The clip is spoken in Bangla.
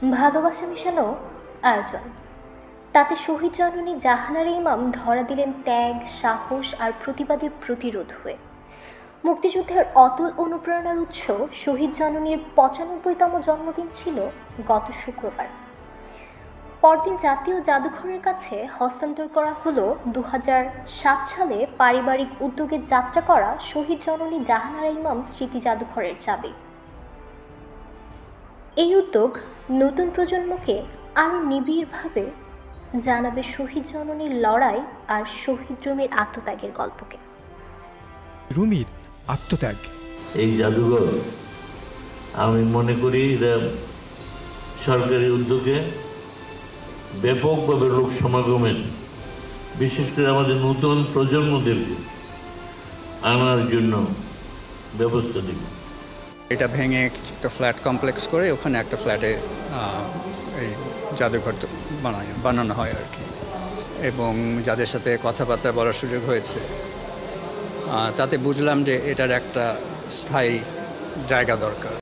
ভালোবাসা মেশানো আয়োজন। তাতে শহীদ জননী জাহানারা ইমাম ধরা দিলেন ত্যাগ, সাহস আর প্রতিবাদের প্রতিরোধ হয়ে। মুক্তিযুদ্ধের অতুল অনুপ্রেরণার উৎস শহীদ জননীর ৯৫তম জন্মদিন ছিল গত শুক্রবার। পরদিন জাতীয় জাদুঘরের কাছে হস্তান্তর করা হলো ২০০৭ সালে পারিবারিক উদ্যোগে যাত্রা করা শহীদ জননী জাহানারা ইমাম স্মৃতি জাদুঘরের চাবি। এই উদ্যোগ নতুন প্রজন্মকে আরও নিবিড়ভাবে জানাবে শহীদ জননীর লড়াই আর শহীদ রুমির আত্মত্যাগের গল্পকে। রুমির আত্মত্যাগ। এই জাদুঘর আমি মনে করি সরকারি উদ্যোগে ব্যাপকভাবে লোক সমাগমের, বিশেষ করে আমাদের নতুন প্রজন্মদেরকে আনার জন্য ব্যবস্থা দেব। এটা ভেঙে একটা ফ্ল্যাট কমপ্লেক্স করে ওখানে একটা ফ্ল্যাটে এই জাদুঘর বানানো হয় আর কি। এবং যাদের সাথে কথাবার্তা বলার সুযোগ হয়েছে তাতে বুঝলাম যে এটার একটা স্থায়ী জায়গা দরকার।